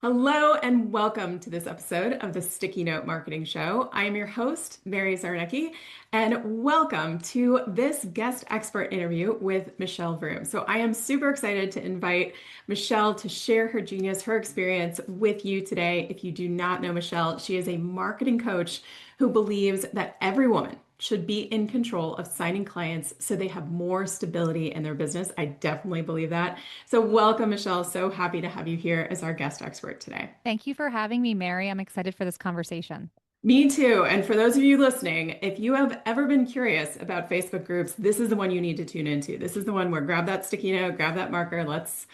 Hello and welcome to this episode of the Sticky Note Marketing Show. I am your host, Mary Zarnecki, and welcome to this guest expert interview with Michelle Vroom. So I am super excited to invite Michelle to share her genius, her experience with you today. If you do not know Michelle, she is a marketing coach who believes that every woman should be in control of signing clients so they have more stability in their business. I definitely believe that. So, welcome, Michelle. So happy to have you here as our guest expert today. Thank you for having me, Mary. I'm excited for this conversation. Me too. And for those of you listening, if you have ever been curious about Facebook groups, this is the one you need to tune into. This is the one where grab that sticky note, grab that marker. Let's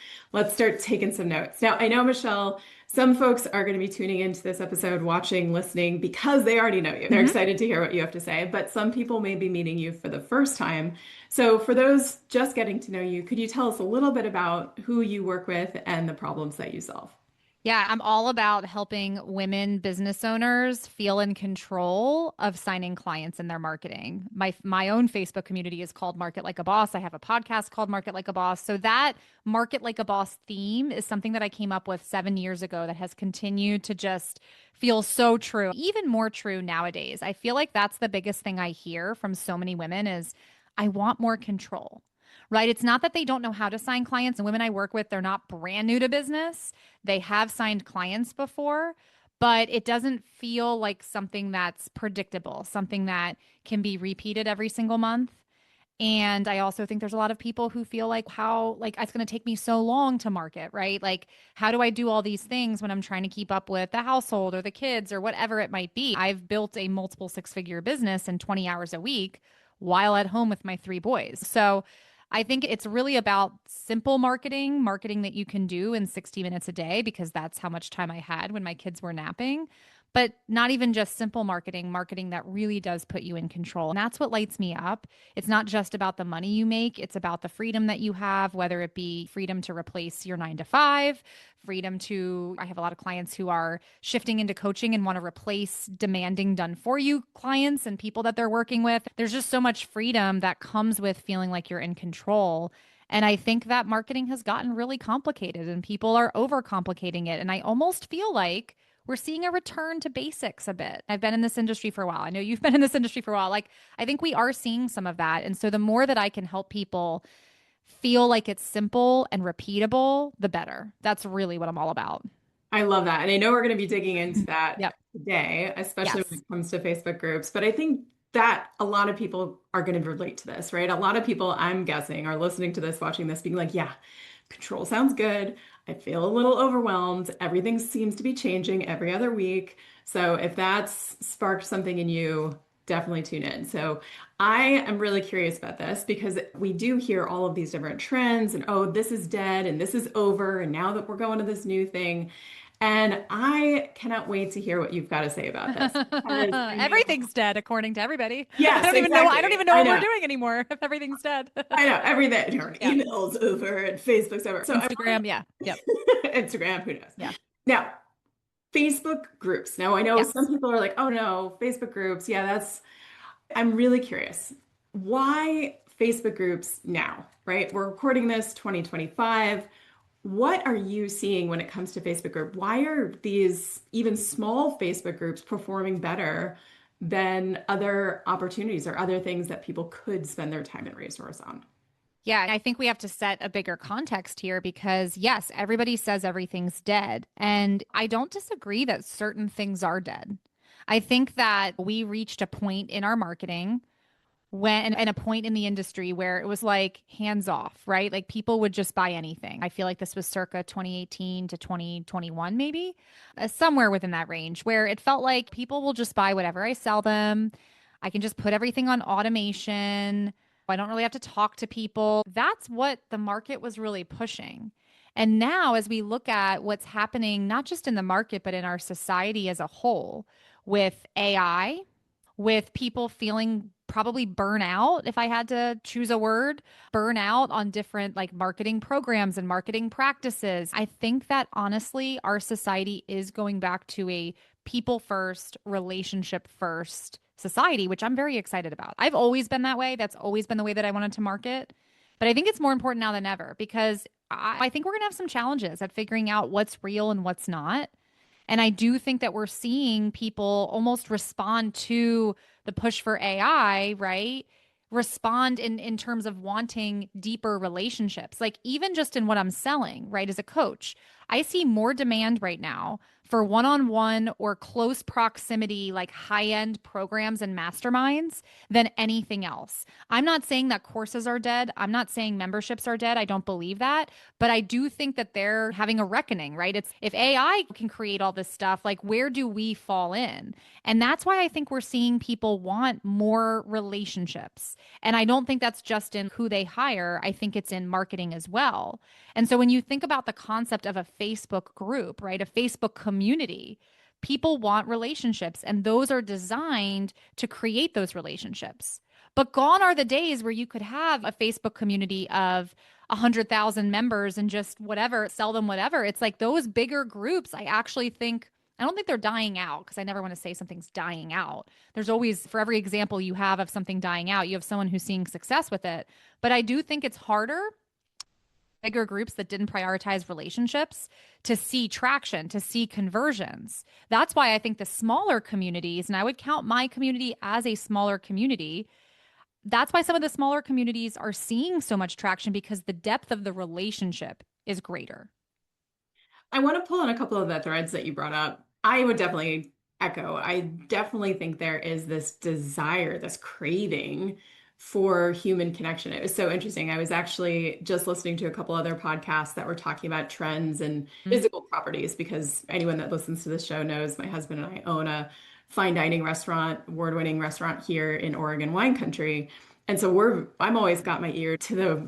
start taking some notes. Now, I know, Michelle, some folks are going to be tuning into this episode, watching, listening because they already know you. They're hmm excited to hear what you have to say, but some people may be meeting you for the first time. So, for those just getting to know you, could you tell us a little bit about who you work with and the problems that you solve? Yeah, I'm all about helping women business owners feel in control of signing clients in their marketing. My own Facebook community is called Market Like a Boss. I have a podcast called Market Like a Boss. So that Market Like a Boss theme is something that I came up with 7 years ago that has continued to just feel so true, even more true nowadays. I feel like that's the biggest thing I hear from so many women is I want more control. Right? It's not that they don't know how to sign clients. And women I work with, they're not brand new to business. They have signed clients before, but it doesn't feel like something that's predictable, something that can be repeated every single month. And I also think there's a lot of people who feel like how like it's going to take me so long to market, right? Like how do I do all these things when I'm trying to keep up with the household or the kids or whatever it might be? I've built a multiple six-figure business in 20 hours a week while at home with my three boys. So I think it's really about simple marketing, marketing that you can do in 60 minutes a day, because that's how much time I had when my kids were napping. But not even just simple marketing, marketing that really does put you in control. And that's what lights me up. It's not just about the money you make, it's about the freedom that you have, whether it be freedom to replace your 9 to 5, freedom to, I have a lot of clients who are shifting into coaching and want to replace demanding done for you clients and people that they're working with. There's just so much freedom that comes with feeling like you're in control. And I think that marketing has gotten really complicated and people are overcomplicating it. And I almost feel like we're seeing a return to basics a bit. I've been in this industry for a while. I know you've been in this industry for a while. Like, I think we are seeing some of that. And so the more that I can help people feel like it's simple and repeatable, the better. That's really what I'm all about. I love that. And I know we're going to be digging into that Yep. today, especially when Yes. it comes to Facebook groups. But I think that a lot of people are going to relate to this, right? A lot of people, I'm guessing, are listening to this, watching this, being like, yeah, control sounds good. I feel a little overwhelmed. Everything seems to be changing every other week. So if that's sparked something in you, definitely tune in. So I am really curious about this because we do hear all of these different trends and, oh, this is dead and this is over. And now that we're going to this new thing. And I cannot wait to hear what you've got to say about this because I know, Everything's dead according to everybody. I yes, don't even know I don't exactly. even know I what we're know. doing anymore if everything's dead. I know everything. You know, Yeah. email's over and Facebook's over. So I want Instagram, yeah. Yep. to Instagram, who knows? Yeah. Now, Facebook groups. Now, I know some Yes. people are like, oh no, Facebook groups. Yeah, I'm really curious. Why Facebook groups now, right? We're recording this 2025. What are you seeing when it comes to Facebook group? Why are these even small Facebook groups performing better than other opportunities or other things that people could spend their time and resource on? Yeah, I think we have to set a bigger context here because, yes, everybody says everything's dead. And I don't disagree that certain things are dead. I think that we reached a point in our marketing and a point in the industry where it was like hands off, right? Like people would just buy anything. I feel like this was circa 2018 to 2021, maybe somewhere within that range where it felt like people will just buy whatever I sell them. I can just put everything on automation. I don't really have to talk to people. That's what the market was really pushing. And now, as we look at what's happening, not just in the market, but in our society as a whole, with AI, with people feeling probably burnout, if I had to choose a word, burnout on different like marketing programs and marketing practices. I think that honestly, our society is going back to a people first, relationship first society, which I'm very excited about. I've always been that way. That's always been the way that I wanted to market. But I think it's more important now than ever because I think we're going to have some challenges at figuring out what's real and what's not. And I do think that we're seeing people almost respond to the push for AI, right? Respond in terms of wanting deeper relationships. Like even just in what I'm selling, right? As a coach, I see more demand right now for one-on-one or close proximity, like high-end programs and masterminds than anything else. I'm not saying that courses are dead. I'm not saying memberships are dead. I don't believe that. But I do think that they're having a reckoning, right? It's if AI can create all this stuff, like where do we fall in? And that's why I think we're seeing people want more relationships. And I don't think that's just in who they hire. I think it's in marketing as well. And so when you think about the concept of a Facebook group, right, a Facebook community, people want relationships and those are designed to create those relationships. But gone are the days where you could have a Facebook community of 100,000 members and just whatever, sell them whatever. It's like those bigger groups, I don't think they're dying out because I never want to say something's dying out. There's always, for every example you have of something dying out, you have someone who's seeing success with it. But I do think it's harder, bigger groups that didn't prioritize relationships to see traction, to see conversions. That's why I think the smaller communities, and I would count my community as a smaller community, that's why some of the smaller communities are seeing so much traction because the depth of the relationship is greater. I want to pull on a couple of the threads that you brought up. I would definitely echo. I definitely think there is this desire, this craving for human connection. It was so interesting. I was actually just listening to a couple other podcasts that were talking about trends and physical properties because anyone that listens to this show knows my husband and I own a fine dining restaurant, award-winning restaurant here in Oregon wine country. And so I'm always got my ear to the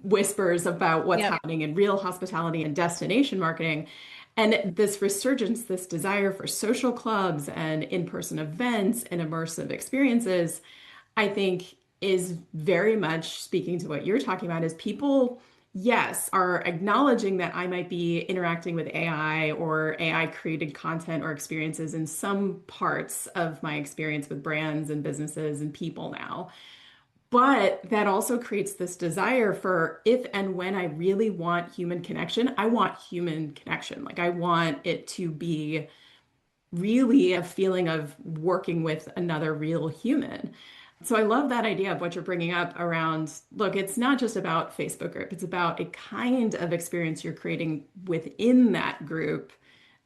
whispers about what's Yep. happening in real hospitality and destination marketing. And this resurgence, this desire for social clubs and in-person events and immersive experiences, I think is very much speaking to what you're talking about is people, yes, are acknowledging that I might be interacting with AI or AI created content or experiences in some parts of my experience with brands and businesses and people now. But that also creates this desire for if and when I really want human connection, I want human connection. Like I want it to be really a feeling of working with another real human. So I love that idea of what you're bringing up around, look, it's not just about Facebook group, it's about a kind of experience you're creating within that group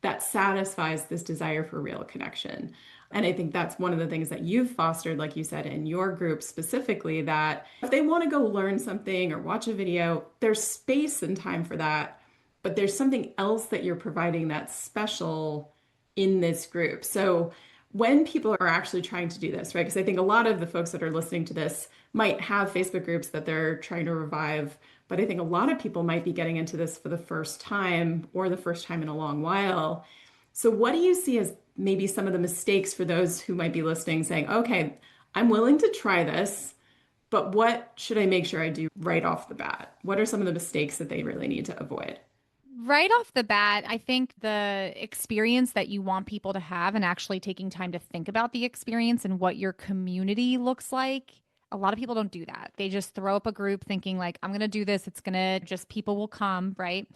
that satisfies this desire for real connection. And I think that's one of the things that you've fostered, like you said, in your group specifically, that if they want to go learn something or watch a video, there's space and time for that. But there's something else that you're providing that's special in this group. So when people are actually trying to do this, right? Because I think a lot of the folks that are listening to this might have Facebook groups that they're trying to revive, but I think a lot of people might be getting into this for the first time or the first time in a long while. So what do you see as maybe some of the mistakes for those who might be listening saying, okay, I'm willing to try this, but what should I make sure I do right off the bat? What are some of the mistakes that they really need to avoid? Right off the bat, I think the experience that you want people to have and actually taking time to think about the experience and what your community looks like. A lot of people don't do that. They just throw up a group thinking like, I'm going to do this. It's going to just people will come, right?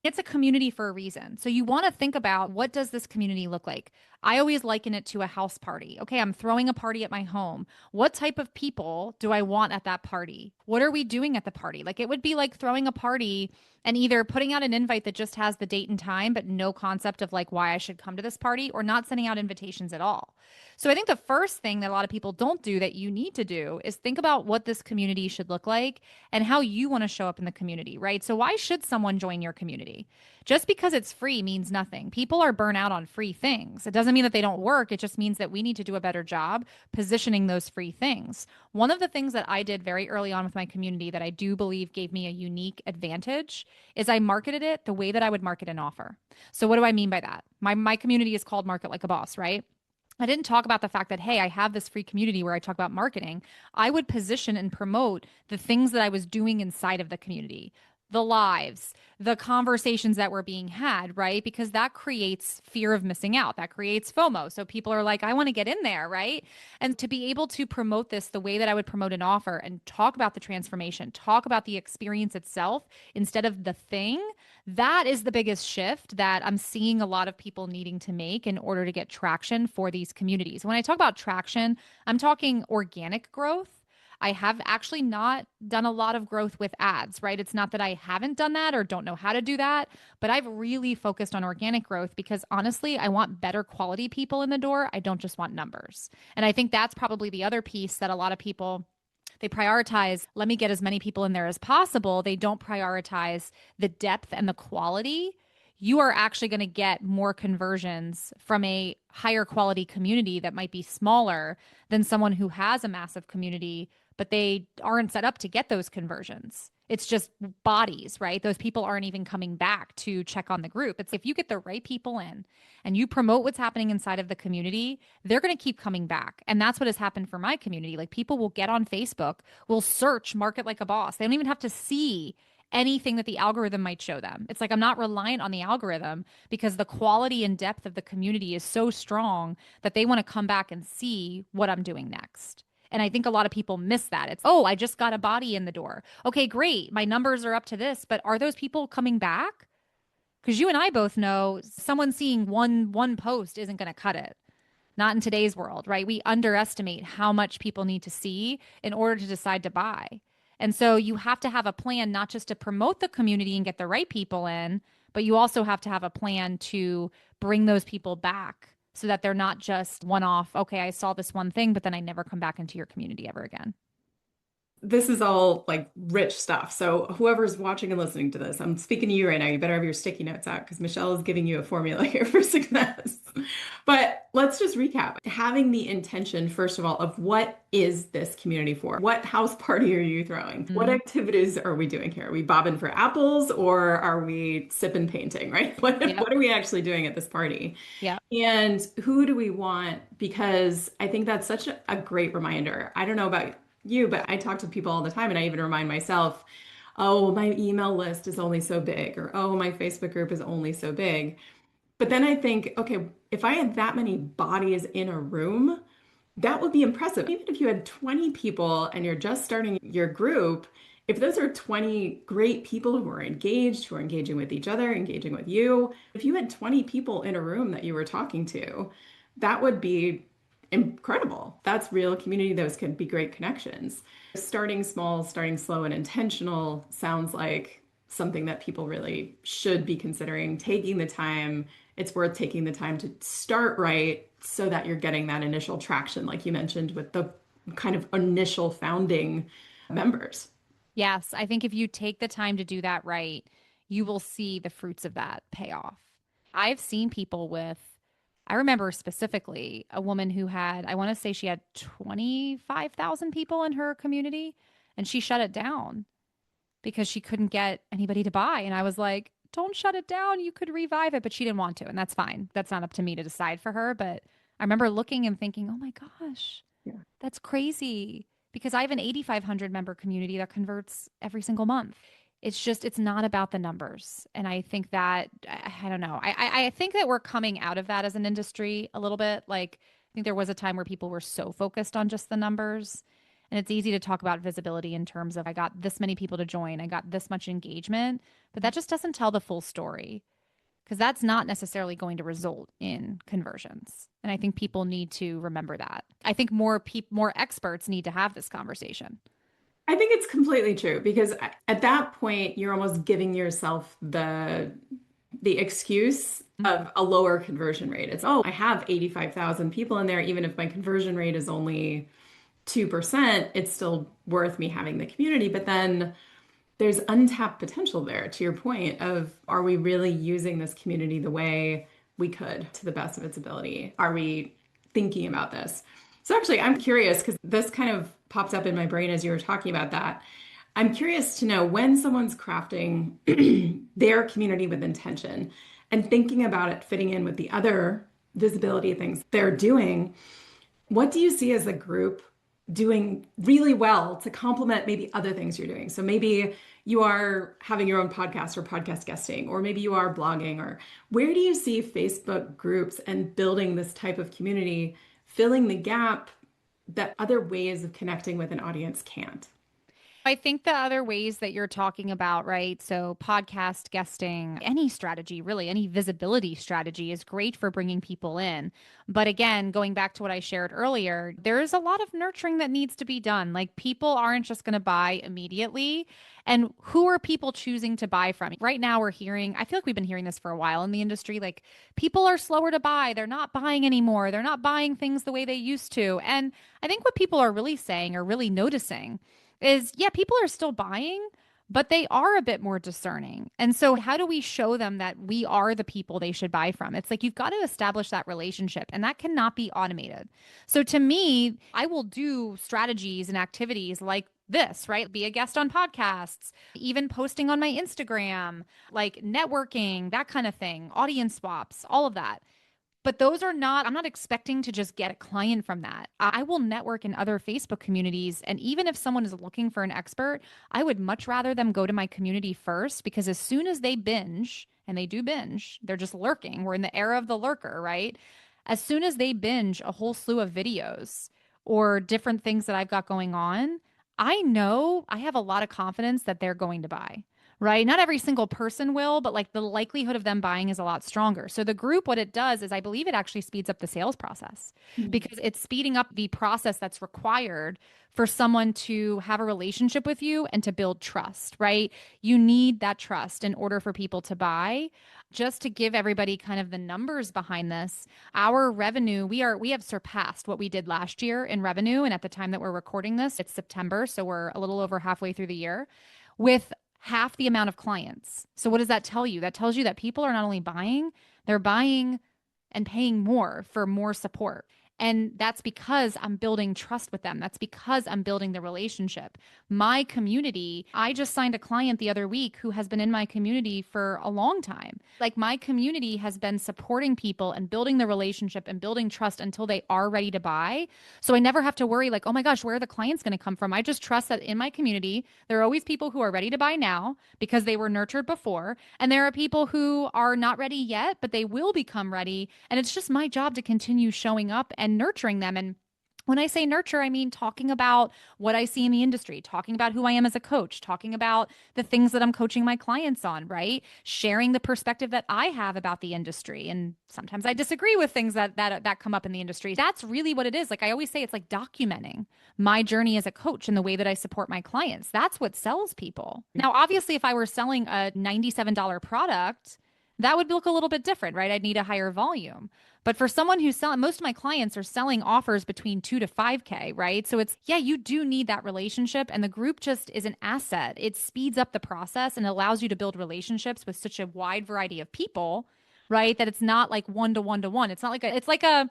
It's a community for a reason. So you want to think about what does this community look like? I always liken it to a house party. Okay, I'm throwing a party at my home. What type of people do I want at that party? What are we doing at the party? Like it would be like throwing a party and either putting out an invite that just has the date and time but no concept of like why I should come to this party or not sending out invitations at all. So I think the first thing that a lot of people don't do that you need to do is think about what this community should look like and how you want to show up in the community, right? So why should someone join your community? Just because it's free means nothing. People are burnt out on free things. It doesn't mean that they don't work. It just means that we need to do a better job positioning those free things. One of the things that I did very early on with my community that I do believe gave me a unique advantage is I marketed it the way that I would market an offer. So what do I mean by that? My community is called Market Like a Boss, right? I didn't talk about the fact that, hey, I have this free community where I talk about marketing. I would position and promote the things that I was doing inside of the community. the lives, the conversations that were being had, right? Because that creates fear of missing out. That creates FOMO. So people are like, I want to get in there, right? And to be able to promote this the way that I would promote an offer and talk about the transformation, talk about the experience itself instead of the thing, that is the biggest shift that I'm seeing a lot of people needing to make in order to get traction for these communities. When I talk about traction, I'm talking organic growth. I have actually not done a lot of growth with ads, right? It's not that I haven't done that or don't know how to do that, but I've really focused on organic growth because honestly, I want better quality people in the door. I don't just want numbers. And I think that's probably the other piece that a lot of people they prioritize, let me get as many people in there as possible. They don't prioritize the depth and the quality. You are actually going to get more conversions from a higher quality community that might be smaller than someone who has a massive community, but they aren't set up to get those conversions. It's just bodies, right? Those people aren't even coming back to check on the group. It's if you get the right people in and you promote what's happening inside of the community, they're going to keep coming back. And that's what has happened for my community. Like people will get on Facebook, will search Market Like a Boss. They don't even have to see anything that the algorithm might show them. It's like I'm not reliant on the algorithm because the quality and depth of the community is so strong that they want to come back and see what I'm doing next. And I think a lot of people miss that. It's, oh, I just got a body in the door. Okay, great. My numbers are up to this, but are those people coming back? Because you and I both know someone seeing one post isn't going to cut it. Not in today's world, right? We underestimate how much people need to see in order to decide to buy. And so you have to have a plan not just to promote the community and get the right people in, but you also have to have a plan to bring those people back so that they're not just one off. Okay, I saw this one thing, but then I never come back into your community ever again. This is all like rich stuff. So whoever's watching and listening to this, I'm speaking to you right now. You better have your sticky notes out because Michelle is giving you a formula here for success. But let's just recap. Having the intention, first of all, of what is this community for? What house party are you throwing? What Mhm. activities are we doing here? Are we bobbing for apples or are we sipping painting, right? Yep. What are we actually doing at this party? Yep. And who do we want? Because I think that's such a great reminder. I don't know about you, but I talk to people all the time and I even remind myself, oh, my email list is only so big, or oh, my Facebook group is only so big. But then I think, okay, if I had that many bodies in a room, that would be impressive. Even if you had 20 people and you're just starting your group, if those are 20 great people who are engaged, who are engaging with each other, engaging with you, if you had 20 people in a room that you were talking to, that would be incredible. That's real community. Those could be great connections. Starting small, starting slow and intentional sounds like something that people really should be considering taking the time. It's worth taking the time to start right so that you're getting that initial traction, like you mentioned, with the kind of initial founding members. Yes, I think if you take the time to do that right, you will see the fruits of that pay off. I've seen people with, I remember specifically a woman who had, I want to say she had 25,000 people in her community and she shut it down because she couldn't get anybody to buy. And I was like, don't shut it down. You could revive it, but she didn't want to. And that's fine. That's not up to me to decide for her. But I remember looking and thinking, oh my gosh, Yeah. that's crazy because I have an 8,500 member community that converts every single month. It's just, it's not about the numbers. And I think that, I don't know. I think that we're coming out of that as an industry a little bit. Like, I think there was a time where people were so focused on just the numbers. And it's easy to talk about visibility in terms of I got this many people to join, I got this much engagement, but that just doesn't tell the full story because that's not necessarily going to result in conversions. And I think people need to remember that. I think more experts need to have this conversation. I think it's completely true because at that point you're almost giving yourself the excuse of a lower conversion rate. It's, oh, I have 85,000 people in there, even if my conversion rate is only 2%, it's still worth me having the community. But then there's untapped potential there, to your point of, are we really using this community the way we could to the best of its ability? Are we thinking about this? So actually, I'm curious because this kind of popped up in my brain as you were talking about that. I'm curious to know when someone's crafting their community with intention and thinking about it fitting in with the other visibility things they're doing, what do you see as a group doing really well to complement maybe other things you're doing. So maybe you are having your own podcast or podcast guesting, or maybe you are blogging, or where do you see Facebook groups and building this type of community filling the gap that other ways of connecting with an audience can't? I think the other ways that you're talking about, right? So, podcast guesting, any strategy, really, any visibility strategy is great for bringing people in. But again, going back to what I shared earlier, there is a lot of nurturing that needs to be done. Like, people aren't just going to buy immediately. And who are people choosing to buy from? Right now, we're hearing, I feel like we've been hearing this for a while in the industry, like, people are slower to buy. They're not buying anymore. They're not buying things the way they used to. And I think what people are really saying or really noticing is yeah, people are still buying, but they are a bit more discerning. And so, how do we show them that we are the people they should buy from? It's like you've got to establish that relationship, and that cannot be automated. So, to me, I will do strategies and activities like this, right? Be a guest on podcasts, even posting on my Instagram, like networking, that kind of thing, audience swaps, all of that. But those are not, I'm not expecting to just get a client from that. I will network in other Facebook communities. And even if someone is looking for an expert, I would much rather them go to my community first because as soon as they binge, and they do binge, they're just lurking. We're in the era of the lurker, right? As soon as they binge a whole slew of videos or different things that I've got going on, I know I have a lot of confidence that they're going to buy, right? Not every single person will, but like the likelihood of them buying is a lot stronger. So the group, what it does is I believe it actually speeds up the sales process because it's speeding up the process that's required for someone to have a relationship with you and to build trust, right? You need that trust in order for people to buy. Just to give everybody kind of the numbers behind this, our revenue, we have surpassed what we did last year in revenue. And at the time that we're recording this, it's September. So we're a little over halfway through the year with half the amount of clients. So what does that tell you? That tells you that people are not only buying, they're buying and paying more for more support. And that's because I'm building trust with them. That's because I'm building the relationship. My community, I just signed a client the other week who has been in my community for a long time. Like my community has been supporting people and building the relationship and building trust until they are ready to buy. So I never have to worry like, oh my gosh, where are the clients going to come from? I just trust that in my community, there are always people who are ready to buy now because they were nurtured before. And there are people who are not ready yet, but they will become ready. And it's just my job to continue showing up and nurturing them. And when I say nurture, I mean talking about what I see in the industry, talking about who I am as a coach, talking about the things that I'm coaching my clients on, right? Sharing the perspective that I have about the industry. And sometimes I disagree with things that come up in the industry. That's really what it is. Like I always say, it's like documenting my journey as a coach and the way that I support my clients. That's what sells people. Now, obviously, if I were selling a $97 product, that would look a little bit different, right? I'd need a higher volume. But for someone who's selling, most of my clients are selling offers between 2 to 5K, right? So it's, yeah, you do need that relationship. And the group just is an asset. It speeds up the process and allows you to build relationships with such a wide variety of people, right? That it's not like one to one to one. It's like an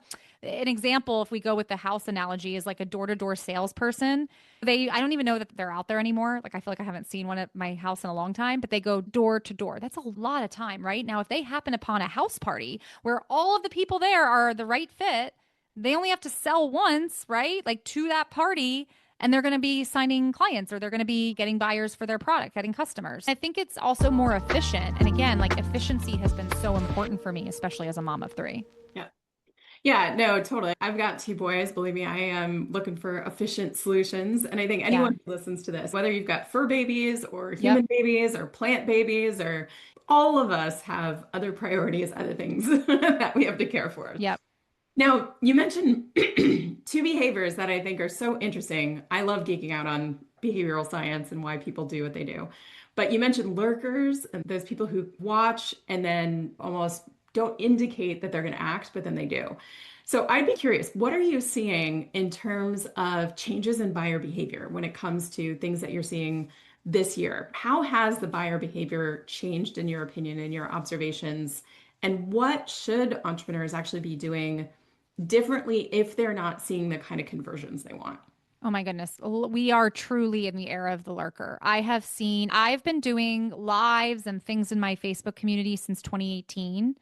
example, if we go with the house analogy, is like a door-to-door salesperson. I don't even know that they're out there anymore. Like I feel like I haven't seen one at my house in a long time, but they go door to door. That's a lot of time, right? Now, if they happen upon a house party where all of the people there are the right fit, they only have to sell once, right? Like to that party. And they're going to be signing clients or they're going to be getting buyers for their product, getting customers. I think it's also more efficient. And again, like efficiency has been so important for me, especially as a mom of three. Yeah. Yeah, no, totally. I've got two boys. Believe me, I am looking for efficient solutions. And I think Yeah. anyone who listens to this, whether you've got fur babies or Yep. human babies or plant babies, or all of us have other priorities, other things that we have to care for. Yep. Now, you mentioned two behaviors that I think are so interesting. I love geeking out on behavioral science and why people do what they do. But you mentioned lurkers and those people who watch and then almost don't indicate that they're going to act, but then they do. So I'd be curious, what are you seeing in terms of changes in buyer behavior when it comes to things that you're seeing this year? How has the buyer behavior changed in your opinion, in your observations? And what should entrepreneurs actually be doing differently if they're not seeing the kind of conversions they want? Oh my goodness. We are truly in the era of the lurker. I've been doing lives and things in my Facebook community since 2018.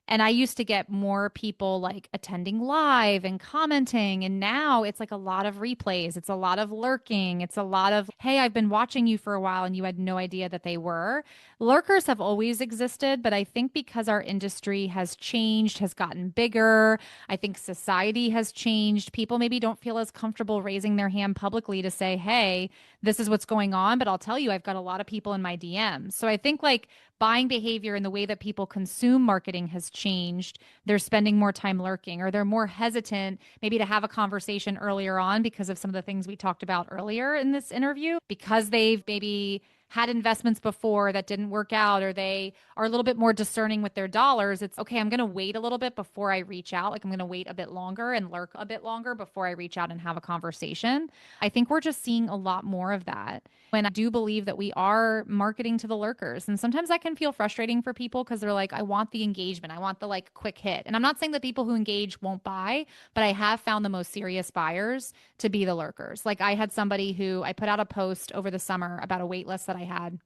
And I used to get more people like attending live and commenting. And now it's like a lot of replays. It's a lot of lurking. It's a lot of, hey, I've been watching you for a while and you had no idea that they were. Lurkers have always existed, but I think because our industry has changed, has gotten bigger, I think society has changed. People maybe don't feel as comfortable raising their hand publicly to say, hey, this is what's going on. But I'll tell you, I've got a lot of people in my DMs. So I think like buying behavior and the way that people consume marketing has changed. They're spending more time lurking, or they're more hesitant maybe to have a conversation earlier on because of some of the things we talked about earlier in this interview, because they've maybe had investments before that didn't work out, or they are a little bit more discerning with their dollars. It's okay, I'm going to wait a little bit before I reach out. Like I'm going to wait a bit longer and lurk a bit longer before I reach out and have a conversation. I think we're just seeing a lot more of that. And I do believe that we are marketing to the lurkers. And sometimes that can feel frustrating for people because they're like, I want the engagement. I want the like quick hit. And I'm not saying that people who engage won't buy, but I have found the most serious buyers to be the lurkers. Like I had somebody who I put out a post over the summer about a wait list that I had.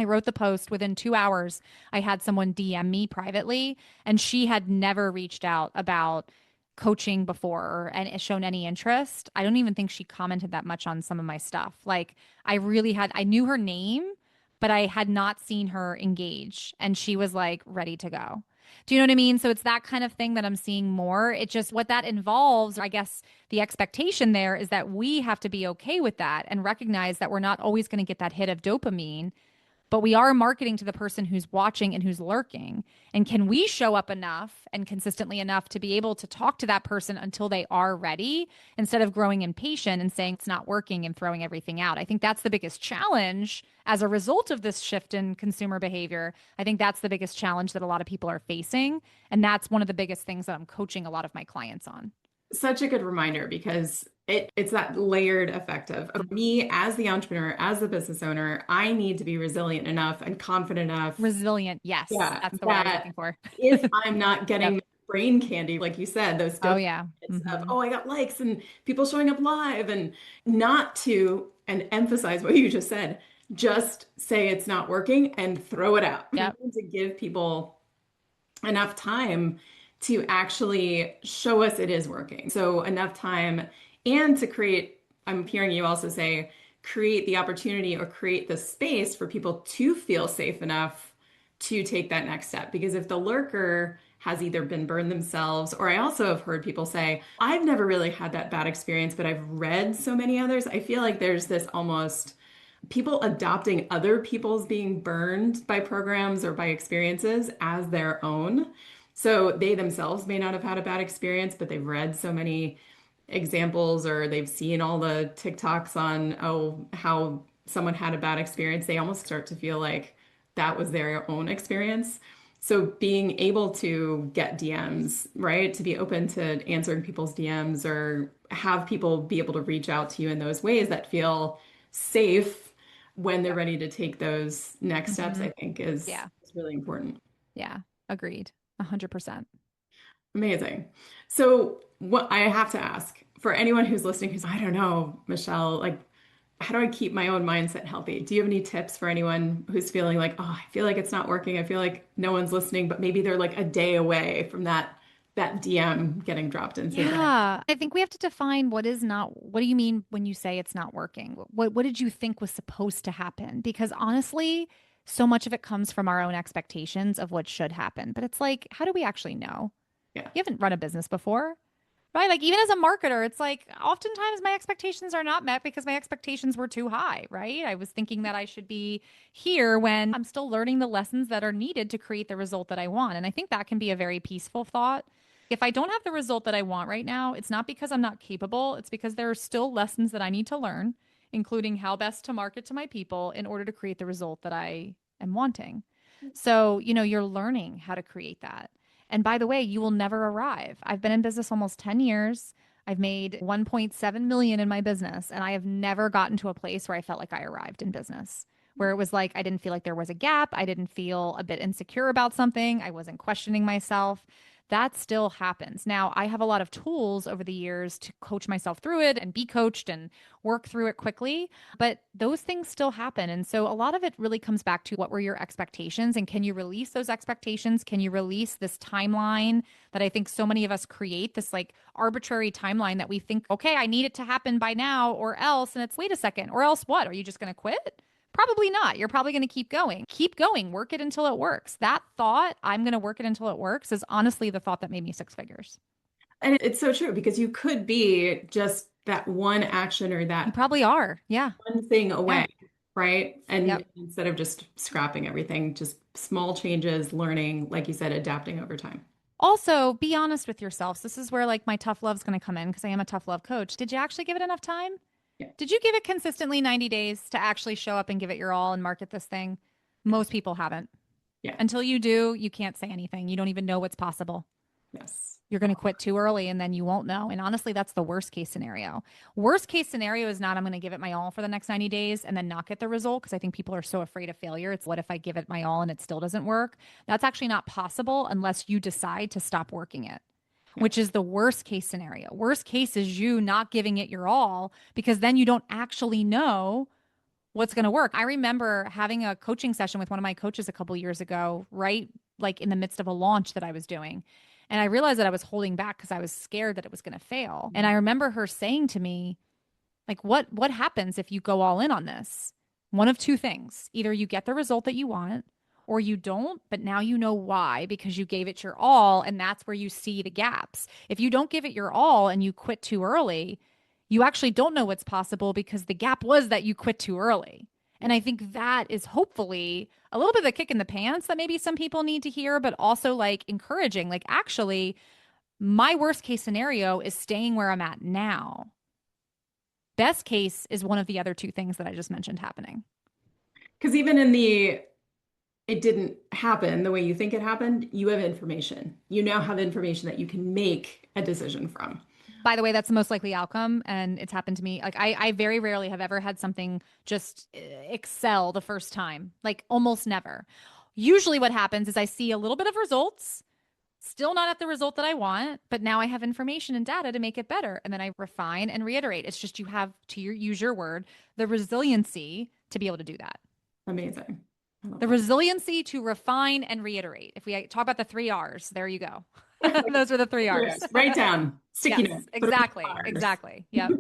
I wrote the post. Within 2 hours, I had someone DM me privately, and she had never reached out about coaching before and shown any interest. I don't even think she commented that much on some of my stuff. Like I knew her name, but I had not seen her engage, and she was like ready to go. Do you know what I mean? So it's that kind of thing that I'm seeing more. It just what that involves, I guess the expectation there is that we have to be okay with that and recognize that we're not always going to get that hit of dopamine, but we are marketing to the person who's watching and who's lurking. And can we show up enough and consistently enough to be able to talk to that person until they are ready instead of growing impatient and saying it's not working and throwing everything out? I think that's the biggest challenge as a result of this shift in consumer behavior. I think that's the biggest challenge that a lot of people are facing. And that's one of the biggest things that I'm coaching a lot of my clients on. Such a good reminder because it's that layered effect of me as the entrepreneur, as the business owner, I need to be resilient enough and confident enough, Resilient. Yes, yeah, that's the word I was that looking for. if I'm not Yep. getting brain candy, like you said, those Oh, dopamine yeah. hits of, Hmm. oh, I got likes and people showing up live, and not to, and emphasize what you just said, just say it's not working and throw it out. We Yep. need to give people enough time to actually show us it is working. So enough time and to create, I'm hearing you also say, create the opportunity or create the space for people to feel safe enough to take that next step. Because if the lurker has either been burned themselves, or I also have heard people say, I've never really had that bad experience, but I've read so many others. I feel like there's this almost people adopting other people's being burned by programs or by experiences as their own. So they themselves may not have had a bad experience, but they've read so many examples or they've seen all the TikToks on, oh, how someone had a bad experience. They almost start to feel like that was their own experience. So being able to get DMs, right? To be open to answering people's DMs or have people be able to reach out to you in those ways that feel safe when they're Yep. ready to take those next steps, Hmm. I think Yeah. is really important. Yeah. Agreed. 100%. Amazing. So what I have to ask for anyone who's listening, who's, I don't know, Michelle, like, how do I keep my own mindset healthy? Do you have any tips for anyone who's feeling like, oh, I feel like it's not working. I feel like no one's listening, but maybe they're like a day away from that DM getting dropped into their. Yeah. I think we have to define what do you mean when you say it's not working? What did you think was supposed to happen? Because honestly, so much of it comes from our own expectations of what should happen. But it's like, how do we actually know? Yeah. You haven't run a business before. Right? Like even as a marketer, it's like oftentimes my expectations are not met because my expectations were too high, right? I was thinking that I should be here when I'm still learning the lessons that are needed to create the result that I want. And I think that can be a very peaceful thought. If I don't have the result that I want right now, it's not because I'm not capable, it's because there are still lessons that I need to learn, including how best to market to my people in order to create the result that I am wanting. So, you're learning how to create that. And by the way, you will never arrive. I've been in business almost 10 years. I've made 1.7 million in my business, and I have never gotten to a place where I felt like I arrived in business, where it was like I didn't feel like there was a gap. I didn't feel a bit insecure about something. I wasn't questioning myself. That still happens. Now, I have a lot of tools over the years to coach myself through it and be coached and work through it quickly, but those things still happen. And so a lot of it really comes back to what were your expectations and can you release those expectations? Can you release this timeline that I think so many of us create, this like arbitrary timeline that we think, okay, I need it to happen by now or else. And it's, wait a second, or else what? Are you just going to quit? Probably not. You're probably going to keep going. Keep going. Work it until it works. That thought, I'm going to work it until it works, is honestly the thought that made me six figures. And it's so true because you could be just that one action or You that probably are. Yeah. one thing Yeah. away, right? And Yep. instead of just scrapping everything, just small changes, learning, like you said, adapting over time. Also, be honest with yourselves. This is where like my tough love's going to come in because I am a tough love coach. Did you actually give it enough time? Yeah. Did you give it consistently 90 days to actually show up and give it your all and market this thing? Most people haven't. Yeah. Until you do, you can't say anything. You don't even know what's possible. Yes. You're going to quit too early and then you won't know. And honestly, that's the worst case scenario. Worst case scenario is not, I'm going to give it my all for the next 90 days and then not get the result because I think people are so afraid of failure. It's what if I give it my all and it still doesn't work? That's actually not possible unless you decide to stop working it, Yeah. which is the worst case scenario. Worst case is you not giving it your all because then you don't actually know what's going to work. I remember having a coaching session with one of my coaches a couple years ago, right? Like in the midst of a launch that I was doing. And I realized that I was holding back because I was scared that it was going to fail. And I remember her saying to me, like, what happens if you go all in on this? One of two things. Either you get the result that you want or you don't, but now you know why because you gave it your all and that's where you see the gaps. If you don't give it your all and you quit too early, you actually don't know what's possible because the gap was that you quit too early. And I think that is hopefully a little bit of a kick in the pants that maybe some people need to hear, but also like encouraging, like, actually, my worst case scenario is staying where I'm at now. Best case is one of the other two things that I just mentioned happening. Because even in the it didn't happen the way you think it happened, you have information. You now have information that you can make a decision from. By the way, that's the most likely outcome. And it's happened to me. Like, I very rarely have ever had something just excel the first time, like almost never. Usually, what happens is I see a little bit of results, still not at the result that I want, but now I have information and data to make it better. And then I refine and reiterate. It's just you have, use your word, the resiliency to be able to do that. Amazing. I love The that. resiliency to refine and reiterate. If we talk about the three R's, there you go. Those are the three R's. Yes, write down sticky Yes, note. Three exactly. R's. Exactly. Yep.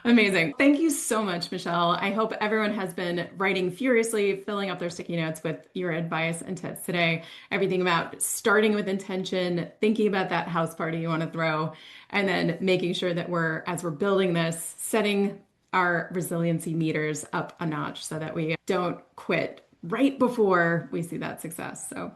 Amazing. Thank you so much, Michelle. I hope everyone has been writing furiously, filling up their sticky notes with your advice and tips today. Everything about starting with intention, thinking about that house party you want to throw, and then making sure that as we're building this, setting our resiliency meters up a notch so that we don't quit right before we see that success. So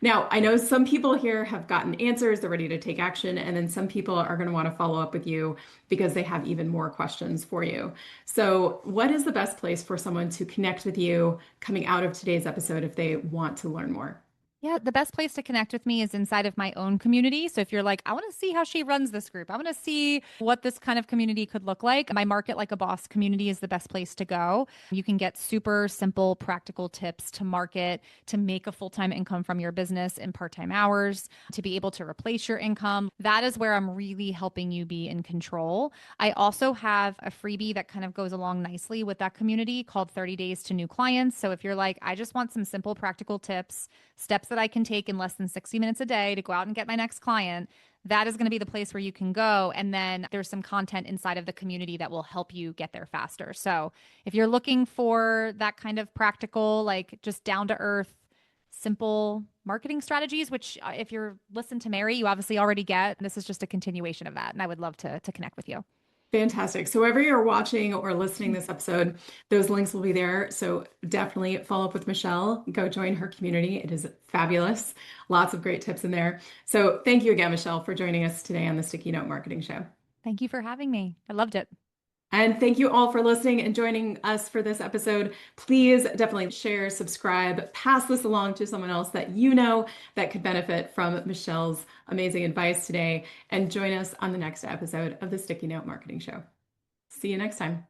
now I know some people here have gotten answers, they're ready to take action, and then some people are going to want to follow up with you because they have even more questions for you. So, what is the best place for someone to connect with you coming out of today's episode if they want to learn more? Yeah, the best place to connect with me is inside of my own community. So if you're like, I want to see how she runs this group, I want to see what this kind of community could look like, my Market Like a Boss community is the best place to go. You can get super simple, practical tips to market, to make a full time income from your business in part time hours, to be able to replace your income. That is where I'm really helping you be in control. I also have a freebie that kind of goes along nicely with that community called 30 Days to New Clients. So if you're like, I just want some simple, practical tips, steps that I can take in less than 60 minutes a day to go out and get my next client, that is going to be the place where you can go. And then there's some content inside of the community that will help you get there faster. So if you're looking for that kind of practical, like just down to earth, simple marketing strategies, which if you're listen to Mary, you obviously already get, this is just a continuation of that. And I would love to connect with you. Fantastic. So, wherever you're watching or listening this episode, those links will be there. So, definitely follow up with Michelle. Go join her community. It is fabulous. Lots of great tips in there. So, thank you again, Michelle, for joining us today on the Sticky Note Marketing Show. Thank you for having me. I loved it. And thank you all for listening and joining us for this episode. Please definitely share, subscribe, pass this along to someone else that you know that could benefit from Michelle's amazing advice today. And join us on the next episode of the Sticky Note Marketing Show. See you next time.